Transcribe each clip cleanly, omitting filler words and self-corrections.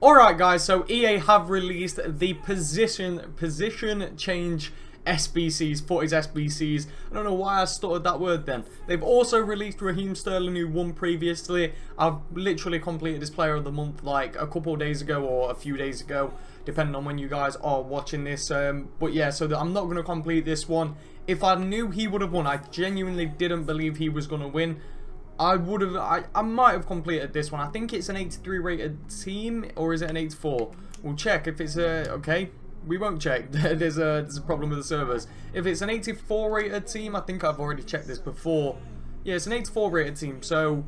Alright guys, so EA have released the position change SBCs, Futties SBCs. I don't know why I stuttered that word then. They've also released Raheem Sterling, who won previously. I've literally completed this player of the month like a couple of days ago or a few days ago, depending on when you guys are watching this. But yeah, so I'm not going to complete this one. If I knew he would have won, I genuinely didn't believe he was going to win. I might have completed this one. I think it's an 83 rated team, or is it an 84? We'll check if it's a... Okay, we won't check. There's a problem with the servers. If it's an 84 rated team, I think I've already checked this before. Yeah, it's an 84 rated team, so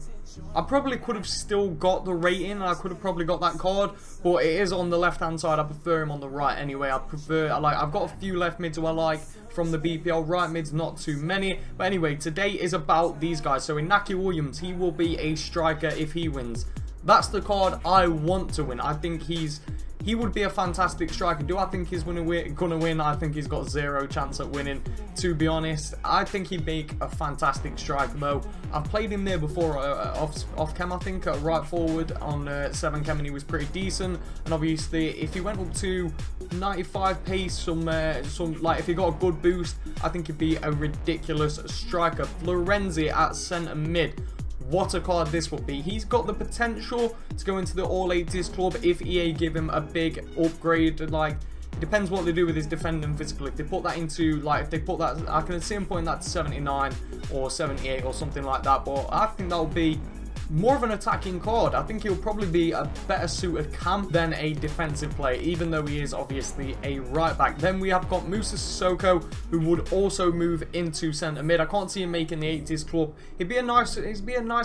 I probably could have still got the rating, and I could have probably got that card, but it is on the left hand side. I prefer him on the right anyway. I've got a few left mids who I like from the BPL, right mids not too many. But anyway, today is about these guys. So in Naki Williams, he will be a striker if he wins. That's the card I want to win. I think he would be a fantastic striker. Do I think he's gonna win? I think he's got zero chance at winning, to be honest. I think he'd make a fantastic striker though. I've played him there before off cam, I think, right forward on 7 cam, and he was pretty decent. And obviously, if he went up to 95 pace, like if he got a good boost, I think he'd be a ridiculous striker. Florenzi at centre mid. What a card this would be. He's got the potential to go into the all 80s club if EA give him a big upgrade. Like, it depends what they do with his defending physical. If they put that into, like, if they put that, I can see him putting that to 79 or 78 or something like that. But I think that would be more of an attacking card. I think he'll probably be a better suited cam than a defensive player, even though he is obviously a right back. Then we have got Musa Sissoko, who would also move into centre mid. I can't see him making the 80s club. He'd be a nice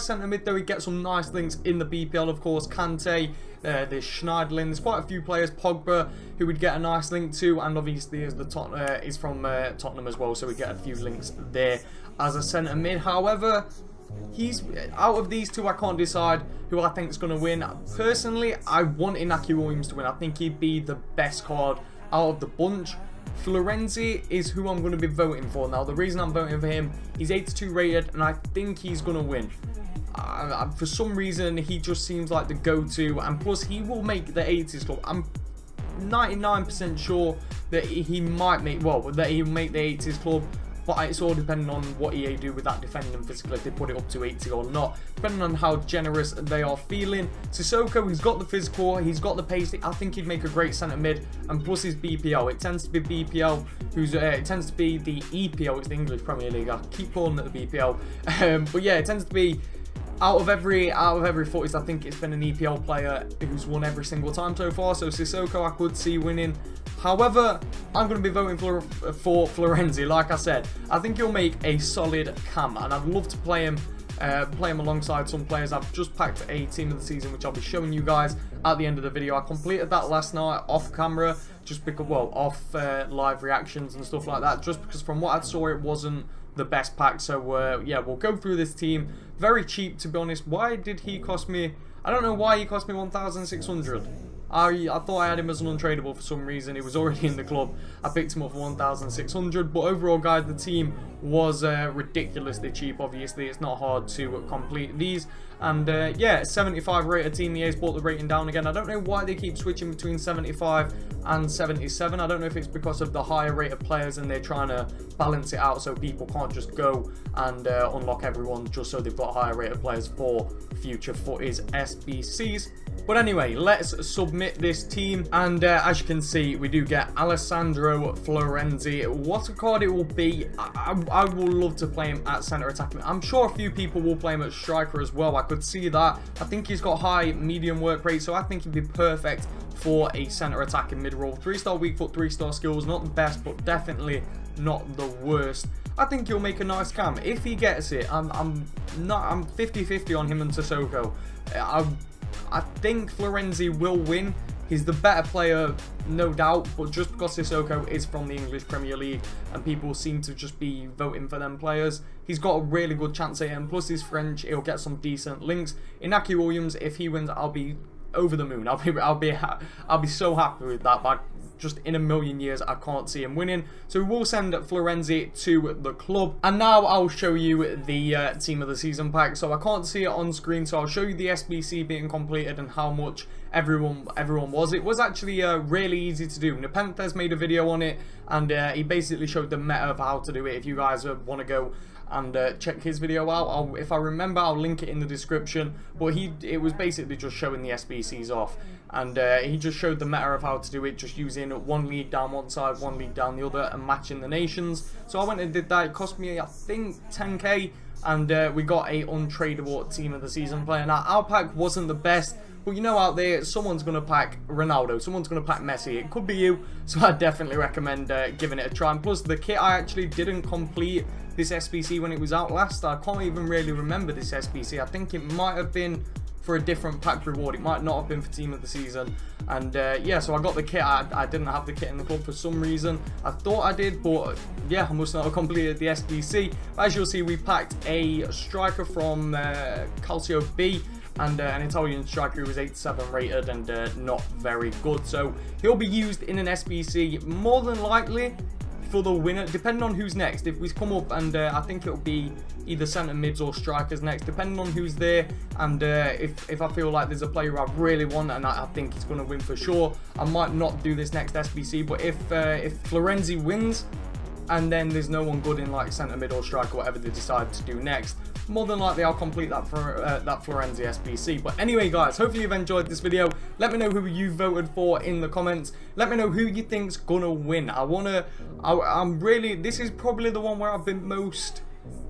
centre mid though. He'd get some nice links in the BPL, of course. Kante, there's Schneiderlin, there's quite a few players. Pogba, who would get a nice link to, and obviously is from Tottenham as well, so we get a few links there as a centre mid. However, he's out of these two, I can't decide who I think is going to win. Personally, I want Inaki Williams to win. I think he'd be the best card out of the bunch. Florenzi is who I'm going to be voting for. Now, the reason I'm voting for him, he's 82 rated, and I think he's going to win. For some reason, he just seems like the go-to, and plus, he will make the 80s club. I'm 99% sure that he might make, well, that he'll make the 80s club. But it's all depending on what EA do with that defending physical, if they put it up to 80 or not, depending on how generous they are feeling. Sissoko, he's got the physical, he's got the pace. I think he'd make a great centre mid, and plus his BPL. It tends to be BPL, it tends to be the EPL, it's the English Premier League. I keep calling it the BPL, but yeah, it tends to be. Out of every Futties, I think it's been an EPL player who's won every single time so far. So Sissoko, I could see winning. However, I'm going to be voting for Florenzi. Like I said, I think he'll make a solid cam, and I'd love to play him alongside some players. I've just packed a team of the season, which I'll be showing you guys at the end of the video. I completed that last night off camera, just because, well, off live reactions and stuff like that, just because from what I saw, it wasn't the best pack. So yeah, we'll go through this team. Very cheap, to be honest. Why did he cost me? I don't know why he cost me 1,600. I thought I had him as an untradeable for some reason. He was already in the club. I picked him up for 1,600. But overall, guys, the team was ridiculously cheap. Obviously, it's not hard to complete these. And yeah, 75 rated team. EA's brought the rating down again. I don't know why they keep switching between 75 and 77. I don't know if it's because of the higher rated players and they're trying to balance it out so people can't just go and unlock everyone just so they've got higher rated players for future Futties SBCs. But anyway, let's submit this team, and as you can see, we do get Alessandro Florenzi. What a card it will be. I will love to play him at centre attacking. I'm sure a few people will play him at striker as well. I could see that. I think he's got high medium work rate, so I think he'd be perfect for a centre attacking mid role. 3-star weak foot, 3-star skills, not the best, but definitely not the worst. I think he'll make a nice cam if he gets it. I'm 50-50 on him and Sissoko. I think Florenzi will win. He's the better player, no doubt, but just because Sissoko is from the English Premier League and people seem to just be voting for them players, he's got a really good chance at it, and plus he's French, he'll get some decent links. Inaki Williams, if he wins, I'll be over the moon. I'll be so happy with that. But just in a million years, I can't see him winning. So we will send Florenzi to the club. And now I'll show you the team of the season pack. So I can't see it on screen, so I'll show you the SBC being completed and how much everyone was. It was actually really easy to do. Nepenthes made a video on it, and he basically showed the meta of how to do it. If you guys want to go and check his video out, if I remember, I'll link it in the description. But it was basically just showing the SBCs off, and he just showed the meta of how to do it, just using one league down one side, one league down the other, and matching the nations. So I went and did that. It cost me, I think, 10k, and we got a untradeable team of the season player. Now, our pack wasn't the best, but you know, out there, someone's going to pack Ronaldo, someone's going to pack Messi. It could be you, so I definitely recommend giving it a try. And plus, the kit, I actually didn't complete this SBC when it was out last. I can't even really remember this SBC. I think it might have been for a different pack reward. It might not have been for team of the season. And yeah, so I got the kit. I didn't have the kit in the club for some reason. I thought I did, but yeah, I must not have completed the SBC. But as you'll see, we packed a striker from Calcio B, and an Italian striker who was 87 rated and not very good. So he'll be used in an SBC more than likely for the winner, depending on who's next. If we come up, and I think it'll be either centre mids or strikers next, depending on who's there. And if I feel like there's a player I really want and I think he's going to win for sure, I might not do this next SBC. But if Florenzi wins, and then there's no one good in like centre mid or striker, whatever they decide to do next, more than likely I'll complete that for that Florenzi SBC. But anyway, guys, hopefully you've enjoyed this video. Let me know who you voted for in the comments. Let me know who you think's gonna win. I'm really, this is probably the one where I've been most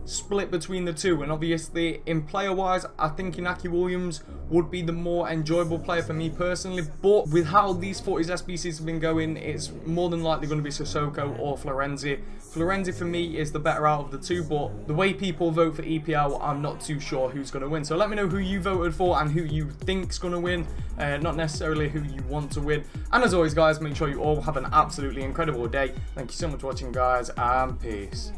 split between the two, and obviously in player wise, I think Inaki Williams would be the more enjoyable player for me personally. But with how these Futties SBCs have been going, it's more than likely going to be Sissoko or Florenzi. Florenzi for me is the better out of the two, but the way people vote for EPL, I'm not too sure who's going to win. So let me know who you voted for and who you think's going to win, not necessarily who you want to win. And as always, guys, make sure you all have an absolutely incredible day. Thank you so much for watching, guys, and peace.